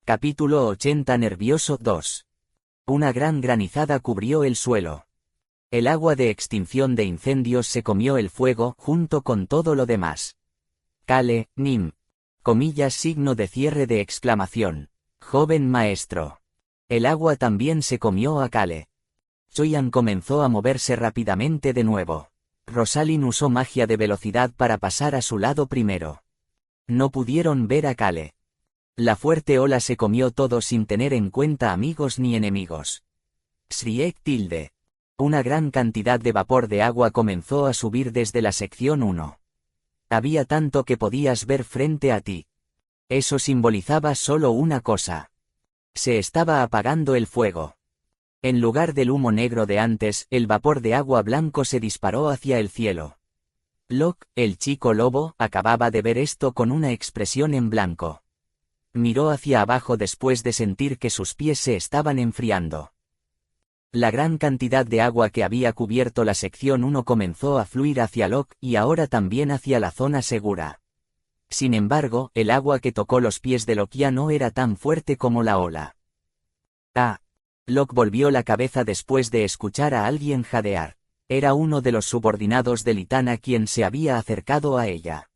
Capítulo 80 Nervioso 2. Una gran granizada cubrió el suelo. El agua de extinción de incendios se comió el fuego junto con todo lo demás. Kale, Nim. Comillas signo de cierre de exclamación. Joven maestro. El agua también se comió a Kale. Choyan comenzó a moverse rápidamente de nuevo. Rosalind usó magia de velocidad para pasar a su lado primero. No pudieron ver a Kale. La fuerte ola se comió todo sin tener en cuenta amigos ni enemigos. Shriek tilde. Una gran cantidad de vapor de agua comenzó a subir desde la sección 1. Había tanto que podías ver frente a ti. Eso simbolizaba solo una cosa. Se estaba apagando el fuego. En lugar del humo negro de antes, el vapor de agua blanco se disparó hacia el cielo. Locke, el chico lobo, acababa de ver esto con una expresión en blanco. Miró hacia abajo después de sentir que sus pies se estaban enfriando. La gran cantidad de agua que había cubierto la sección 1 comenzó a fluir hacia Locke y ahora también hacia la zona segura. Sin embargo, el agua que tocó los pies de Locke ya no era tan fuerte como la ola. Locke volvió la cabeza después de escuchar a alguien jadear. Era uno de los subordinados de Litana quien se había acercado a ella.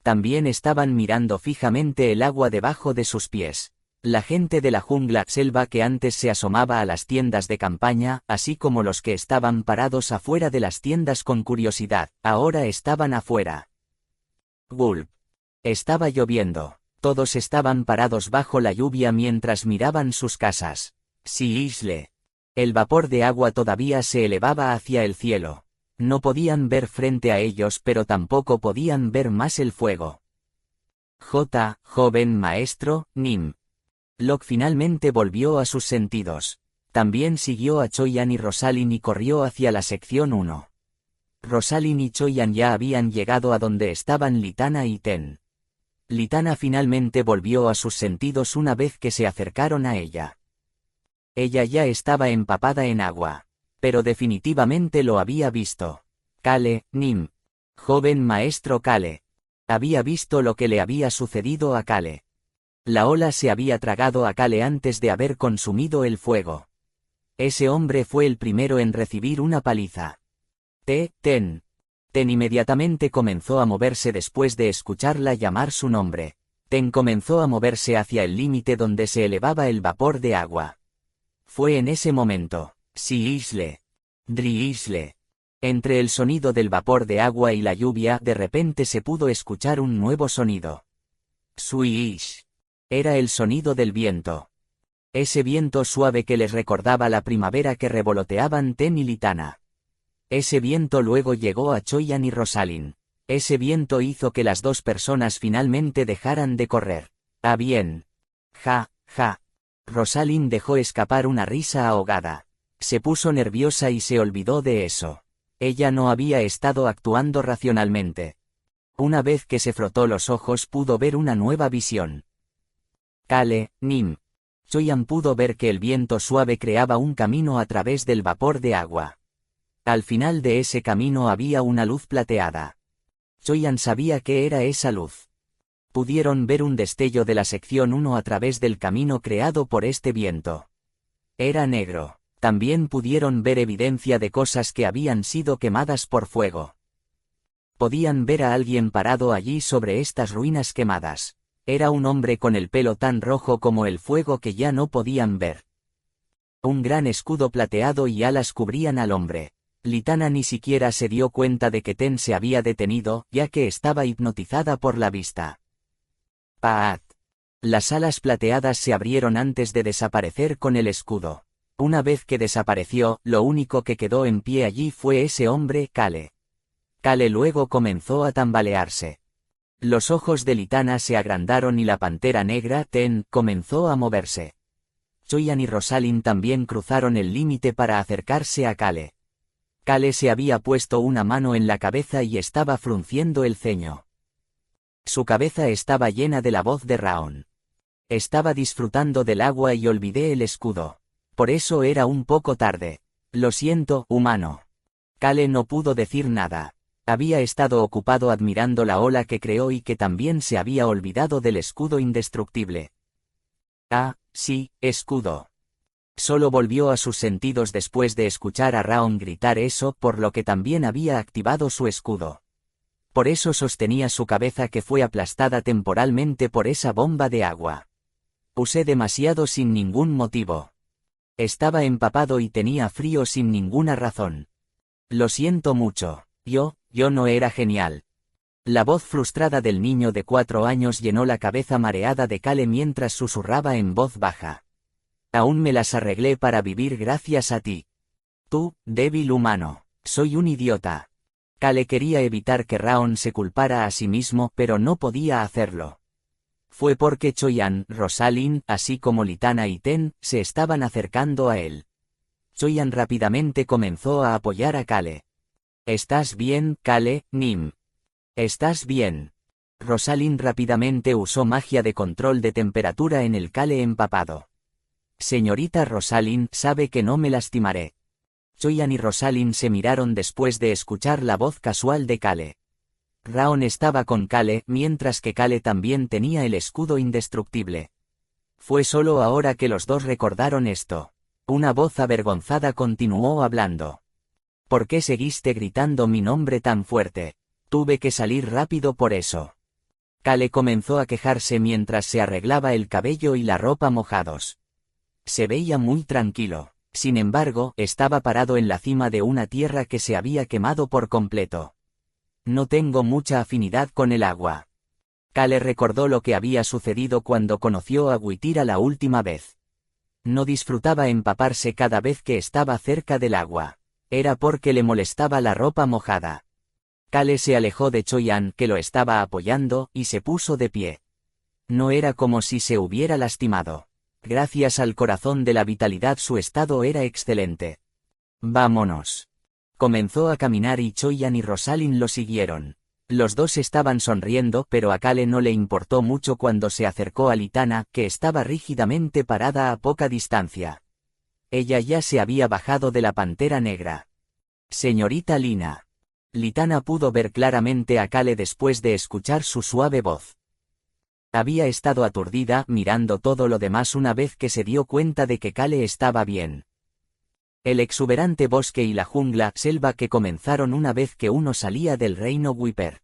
También estaban mirando fijamente el agua debajo de sus pies. La gente de la jungla selva que antes se asomaba a las tiendas de campaña, así como los que estaban parados afuera de las tiendas con curiosidad, ahora estaban afuera. Gulp. Estaba lloviendo. Todos estaban parados bajo la lluvia mientras miraban sus casas. Sí, Isle. El vapor de agua todavía se elevaba hacia el cielo. No podían ver frente a ellos pero tampoco podían ver más el fuego. Joven maestro, Nim. Locke finalmente volvió a sus sentidos. También siguió a Choyan y Rosalind y corrió hacia la sección 1. Rosalind y Choyan ya habían llegado a donde estaban Litana y Ten. Litana finalmente volvió a sus sentidos una vez que se acercaron a ella. Ella ya estaba empapada en agua. Pero definitivamente lo había visto. Kale, Nim. Joven maestro Kale. Había visto lo que le había sucedido a Kale. La ola se había tragado a Kale antes de haber consumido el fuego. Ese hombre fue el primero en recibir una paliza. Ten. Ten inmediatamente comenzó a moverse después de escucharla llamar su nombre. Ten comenzó a moverse hacia el límite donde se elevaba el vapor de agua. Fue en ese momento. Sí, Isle. Isle. Entre el sonido del vapor de agua y la lluvia, de repente se pudo escuchar un nuevo sonido. Swish. Era el sonido del viento. Ese viento suave que les recordaba la primavera que revoloteaban Ten y Litana. Ese viento luego llegó a Choyan y Rosalind. Ese viento hizo que las dos personas finalmente dejaran de correr. Bien. Ja. Rosalind dejó escapar una risa ahogada. Se puso nerviosa y se olvidó de eso. Ella no había estado actuando racionalmente. Una vez que se frotó los ojos pudo ver una nueva visión. Kale, Nim. Choyan pudo ver que el viento suave creaba un camino a través del vapor de agua. Al final de ese camino había una luz plateada. Choyan sabía qué era esa luz. Pudieron ver un destello de la sección 1 a través del camino creado por este viento. Era negro. También pudieron ver evidencia de cosas que habían sido quemadas por fuego. Podían ver a alguien parado allí sobre estas ruinas quemadas. Era un hombre con el pelo tan rojo como el fuego que ya no podían ver. Un gran escudo plateado y alas cubrían al hombre. Litana ni siquiera se dio cuenta de que Ten se había detenido, ya que estaba hipnotizada por la vista. ¡Paat! Las alas plateadas se abrieron antes de desaparecer con el escudo. Una vez que desapareció, lo único que quedó en pie allí fue ese hombre, Kale. Kale luego comenzó a tambalearse. Los ojos de Litana se agrandaron y la pantera negra, Ten, comenzó a moverse. Choyan y Rosalind también cruzaron el límite para acercarse a Kale. Kale se había puesto una mano en la cabeza y estaba frunciendo el ceño. Su cabeza estaba llena de la voz de Raon. Estaba disfrutando del agua y olvidé el escudo. Por eso era un poco tarde. Lo siento, humano. Kale no pudo decir nada. Había estado ocupado admirando la ola que creó y que también se había olvidado del escudo indestructible. Ah, sí, escudo. Solo volvió a sus sentidos después de escuchar a Raon gritar eso, por lo que también había activado su escudo. Por eso sostenía su cabeza, que fue aplastada temporalmente por esa bomba de agua. Usé demasiado sin ningún motivo. Estaba empapado y tenía frío sin ninguna razón. Lo siento mucho. Yo no era genial. La voz frustrada del niño de 4 años llenó la cabeza mareada de Kale mientras susurraba en voz baja. Aún me las arreglé para vivir gracias a ti. Tú, débil humano. Soy un idiota. Kale quería evitar que Raon se culpara a sí mismo, pero no podía hacerlo. Fue porque Choyan, Rosalind, así como Litana y Ten, se estaban acercando a él. Choyan rápidamente comenzó a apoyar a Kale. ¿Estás bien, Kale, Nim? ¿Estás bien? Rosalind rápidamente usó magia de control de temperatura en el Kale empapado. Señorita Rosalind, sabe que no me lastimaré. Choyan y Rosalind se miraron después de escuchar la voz casual de Kale. Raon estaba con Kale, mientras que Kale también tenía el escudo indestructible. Fue solo ahora que los dos recordaron esto. Una voz avergonzada continuó hablando. ¿Por qué seguiste gritando mi nombre tan fuerte? Tuve que salir rápido por eso. Kale comenzó a quejarse mientras se arreglaba el cabello y la ropa mojados. Se veía muy tranquilo. Sin embargo, estaba parado en la cima de una tierra que se había quemado por completo. No tengo mucha afinidad con el agua. Kale recordó lo que había sucedido cuando conoció a Witira la última vez. No disfrutaba empaparse cada vez que estaba cerca del agua. Era porque le molestaba la ropa mojada. Kale se alejó de Choyan, que lo estaba apoyando, y se puso de pie. No era como si se hubiera lastimado. Gracias al corazón de la vitalidad su estado era excelente. Vámonos. Comenzó a caminar y Choyan y Rosalind lo siguieron. Los dos estaban sonriendo, pero a Kale no le importó mucho cuando se acercó a Litana, que estaba rígidamente parada a poca distancia. Ella ya se había bajado de la pantera negra. Señorita Lina. Litana pudo ver claramente a Kale después de escuchar su suave voz. Había estado aturdida, mirando todo lo demás una vez que se dio cuenta de que Kale estaba bien. El exuberante bosque y la jungla, selva que comenzaron una vez que uno salía del reino Whisper.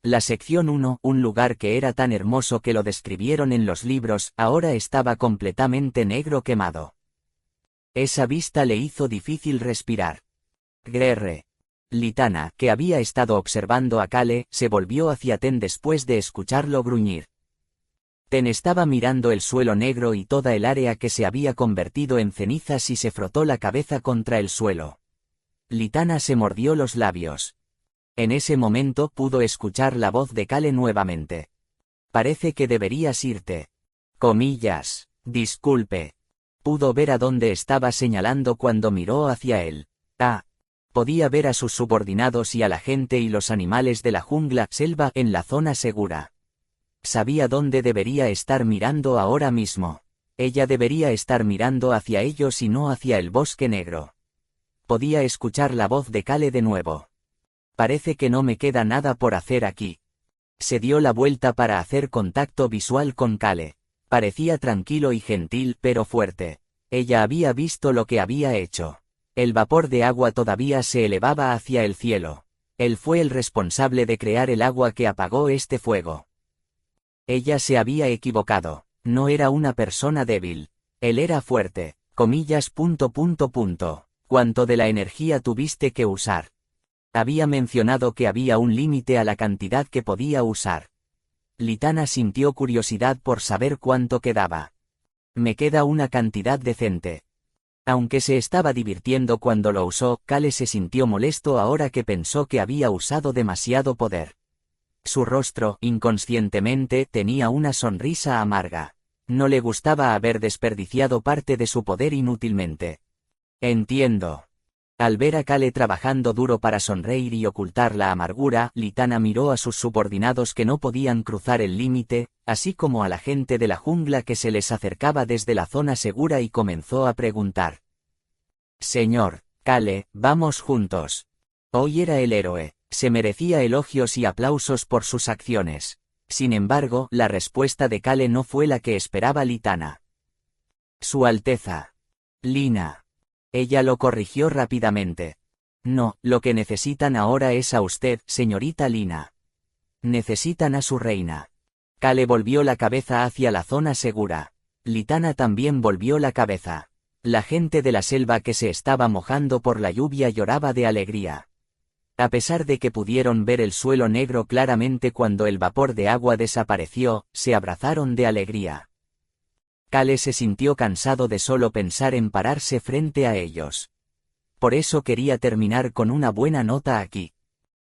La sección 1, un lugar que era tan hermoso que lo describieron en los libros, ahora estaba completamente negro quemado. Esa vista le hizo difícil respirar. Grr. Litana, que había estado observando a Kale, se volvió hacia Ten después de escucharlo gruñir. Ten estaba mirando el suelo negro y toda el área que se había convertido en cenizas y se frotó la cabeza contra el suelo. Litana se mordió los labios. En ese momento pudo escuchar la voz de Kale nuevamente. Parece que deberías irte. Comillas. Disculpe. Pudo ver a dónde estaba señalando cuando miró hacia él. Ah. Podía ver a sus subordinados y a la gente y los animales de la jungla, selva, en la zona segura. Sabía dónde debería estar mirando ahora mismo. Ella debería estar mirando hacia ellos y no hacia el bosque negro. Podía escuchar la voz de Kale de nuevo. Parece que no me queda nada por hacer aquí. Se dio la vuelta para hacer contacto visual con Kale. Parecía tranquilo y gentil, pero fuerte. Ella había visto lo que había hecho. El vapor de agua todavía se elevaba hacia el cielo. Él fue el responsable de crear el agua que apagó este fuego. Ella se había equivocado. No era una persona débil. Él era fuerte. Comillas. ¿Cuánto de la energía tuviste que usar? Había mencionado que había un límite a la cantidad que podía usar. Litana sintió curiosidad por saber cuánto quedaba. Me queda una cantidad decente. Aunque se estaba divirtiendo cuando lo usó, Kale se sintió molesto ahora que pensó que había usado demasiado poder. Su rostro, inconscientemente, tenía una sonrisa amarga. No le gustaba haber desperdiciado parte de su poder inútilmente. Entiendo. Al ver a Kale trabajando duro para sonreír y ocultar la amargura, Litana miró a sus subordinados que no podían cruzar el límite, así como a la gente de la jungla que se les acercaba desde la zona segura y comenzó a preguntar. Señor Kale, vamos juntos. Hoy era el héroe. Se merecía elogios y aplausos por sus acciones. Sin embargo, la respuesta de Kale no fue la que esperaba Litana. Su Alteza. Lina. Ella lo corrigió rápidamente. No, lo que necesitan ahora es a usted, señorita Lina. Necesitan a su reina. Kale volvió la cabeza hacia la zona segura. Litana también volvió la cabeza. La gente de la selva que se estaba mojando por la lluvia lloraba de alegría. A pesar de que pudieron ver el suelo negro claramente cuando el vapor de agua desapareció, se abrazaron de alegría. Kale se sintió cansado de solo pensar en pararse frente a ellos. Por eso quería terminar con una buena nota aquí.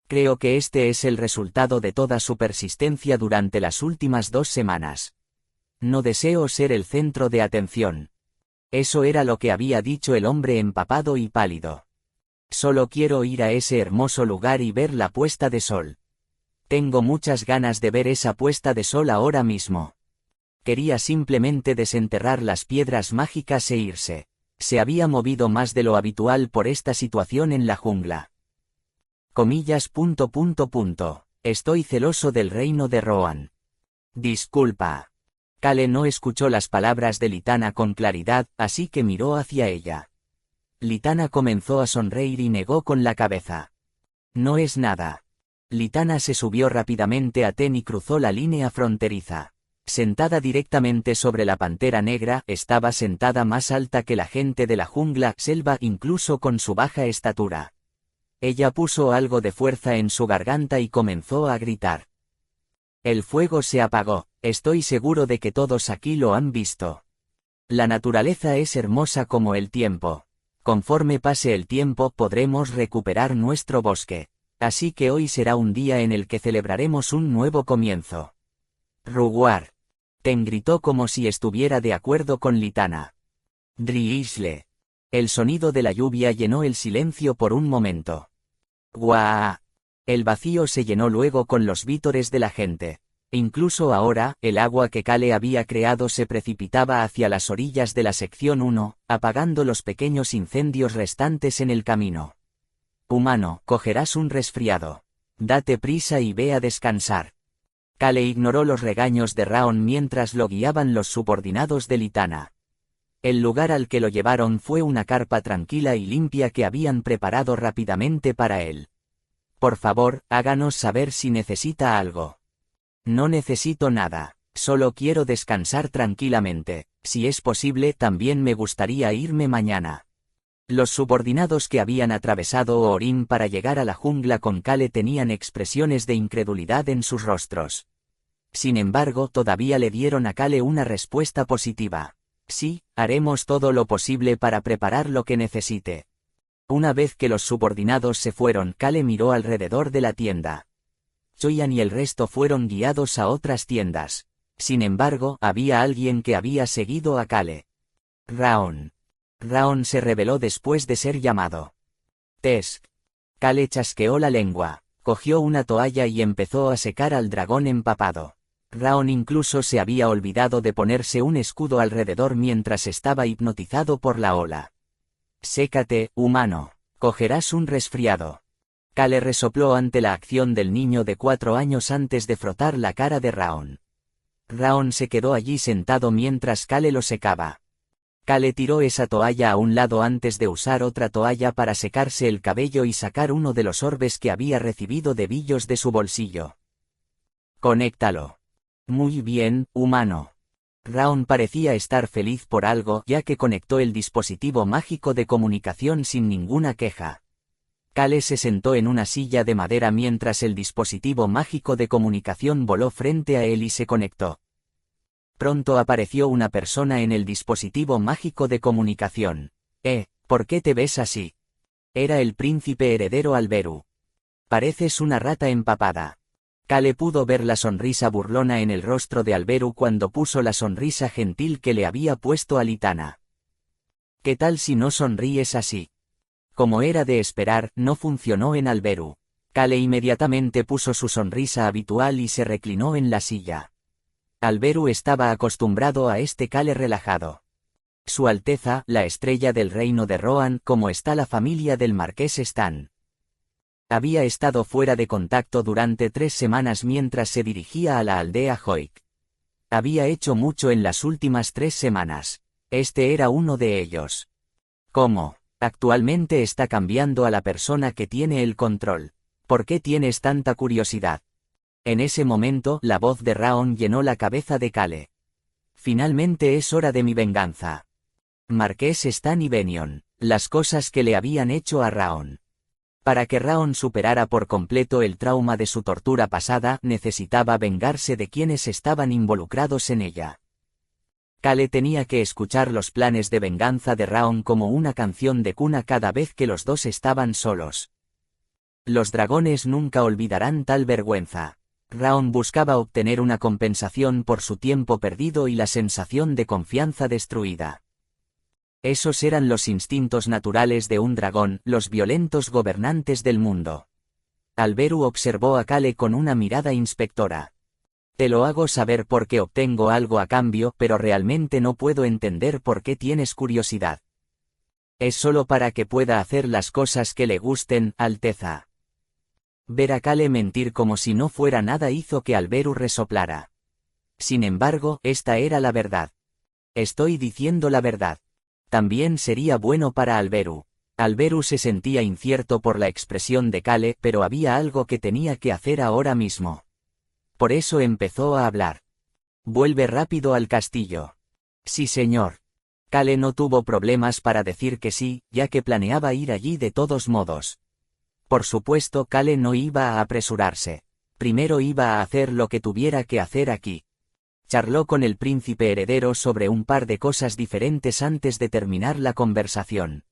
Creo que este es el resultado de toda su persistencia durante las últimas 2 semanas. No deseo ser el centro de atención. Eso era lo que había dicho el hombre empapado y pálido. Solo quiero ir a ese hermoso lugar y ver la puesta de sol. Tengo muchas ganas de ver esa puesta de sol ahora mismo. Quería simplemente desenterrar las piedras mágicas e irse. Se había movido más de lo habitual por esta situación en la jungla. Comillas. Estoy celoso del reino de Rohan. Disculpa. Kale no escuchó las palabras de Litana con claridad, así que miró hacia ella. Litana comenzó a sonreír y negó con la cabeza. No es nada. Litana se subió rápidamente a Ten y cruzó la línea fronteriza. Sentada directamente sobre la pantera negra, estaba sentada más alta que la gente de la jungla selva incluso con su baja estatura. Ella puso algo de fuerza en su garganta y comenzó a gritar. El fuego se apagó, estoy seguro de que todos aquí lo han visto. La naturaleza es hermosa como el tiempo. Conforme pase el tiempo podremos recuperar nuestro bosque. Así que hoy será un día en el que celebraremos un nuevo comienzo. Ruguar. Ten gritó como si estuviera de acuerdo con Litana. Driisle. El sonido de la lluvia llenó el silencio por un momento. ¡Guau! El vacío se llenó luego con los vítores de la gente. Incluso ahora, el agua que Kale había creado se precipitaba hacia las orillas de la sección 1, apagando los pequeños incendios restantes en el camino. Humano, cogerás un resfriado. Date prisa y ve a descansar. Kale ignoró los regaños de Raon mientras lo guiaban los subordinados de Litana. El lugar al que lo llevaron fue una carpa tranquila y limpia que habían preparado rápidamente para él. Por favor, háganos saber si necesita algo. No necesito nada, solo quiero descansar tranquilamente, si es posible también me gustaría irme mañana. Los subordinados que habían atravesado Orin para llegar a la jungla con Kale tenían expresiones de incredulidad en sus rostros. Sin embargo, todavía le dieron a Kale una respuesta positiva. Sí, haremos todo lo posible para preparar lo que necesite. Una vez que los subordinados se fueron, Kale miró alrededor de la tienda. Choyan y el resto fueron guiados a otras tiendas. Sin embargo, había alguien que había seguido a Kale. Raon. Raon se reveló después de ser llamado. Tesk. Kale chasqueó la lengua, cogió una toalla y empezó a secar al dragón empapado. Raon incluso se había olvidado de ponerse un escudo alrededor mientras estaba hipnotizado por la ola. Sécate, humano. Cogerás un resfriado. Kale resopló ante la acción del niño de 4 años antes de frotar la cara de Raon. Raon se quedó allí sentado mientras Kale lo secaba. Kale tiró esa toalla a un lado antes de usar otra toalla para secarse el cabello y sacar uno de los orbes que había recibido de Billos de su bolsillo. Conéctalo. Muy bien, humano. Raon parecía estar feliz por algo ya que conectó el dispositivo mágico de comunicación sin ninguna queja. Kale se sentó en una silla de madera mientras el dispositivo mágico de comunicación voló frente a él y se conectó. Pronto apareció una persona en el dispositivo mágico de comunicación. ¿Por qué te ves así? Era el príncipe heredero Alberu. Pareces una rata empapada. Kale pudo ver la sonrisa burlona en el rostro de Alberu cuando puso la sonrisa gentil que le había puesto a Litana. ¿Qué tal si no sonríes así? Como era de esperar, no funcionó en Alberu. Kale inmediatamente puso su sonrisa habitual y se reclinó en la silla. Alberu estaba acostumbrado a este Kale relajado. Su Alteza, la estrella del reino de Rohan, como está la familia del marqués Stan. Había estado fuera de contacto durante 3 semanas mientras se dirigía a la aldea Hoik. Había hecho mucho en las últimas 3 semanas. Este era uno de ellos. ¿Cómo? Actualmente está cambiando a la persona que tiene el control. ¿Por qué tienes tanta curiosidad? En ese momento, la voz de Raon llenó la cabeza de Kale. Finalmente es hora de mi venganza. Marqués Stan y Benion, las cosas que le habían hecho a Raon. Para que Raon superara por completo el trauma de su tortura pasada, necesitaba vengarse de quienes estaban involucrados en ella. Kale tenía que escuchar los planes de venganza de Raon como una canción de cuna cada vez que los dos estaban solos. Los dragones nunca olvidarán tal vergüenza. Raon buscaba obtener una compensación por su tiempo perdido y la sensación de confianza destruida. Esos eran los instintos naturales de un dragón, los violentos gobernantes del mundo. Alberu observó a Kale con una mirada inspectora. Te lo hago saber porque obtengo algo a cambio, pero realmente no puedo entender por qué tienes curiosidad. Es solo para que pueda hacer las cosas que le gusten, Alteza. Ver a Kale mentir como si no fuera nada hizo que Alberu resoplara. Sin embargo, esta era la verdad. Estoy diciendo la verdad. También sería bueno para Alberu. Alberu se sentía incierto por la expresión de Kale, pero había algo que tenía que hacer ahora mismo. Por eso empezó a hablar. Vuelve rápido al castillo. Sí, señor. Kale no tuvo problemas para decir que sí, ya que planeaba ir allí de todos modos. Por supuesto, Kale no iba a apresurarse. Primero iba a hacer lo que tuviera que hacer aquí. Charló con el príncipe heredero sobre un par de cosas diferentes antes de terminar la conversación.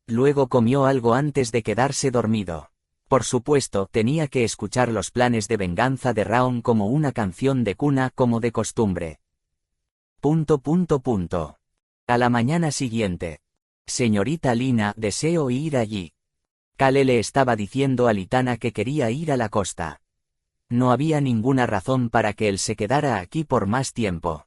Luego comió algo antes de quedarse dormido. Por supuesto, tenía que escuchar los planes de venganza de Raon como una canción de cuna, como de costumbre. A la mañana siguiente. Señorita Lina, deseo ir allí. Kale le estaba diciendo a Litana que quería ir a la costa. No había ninguna razón para que él se quedara aquí por más tiempo.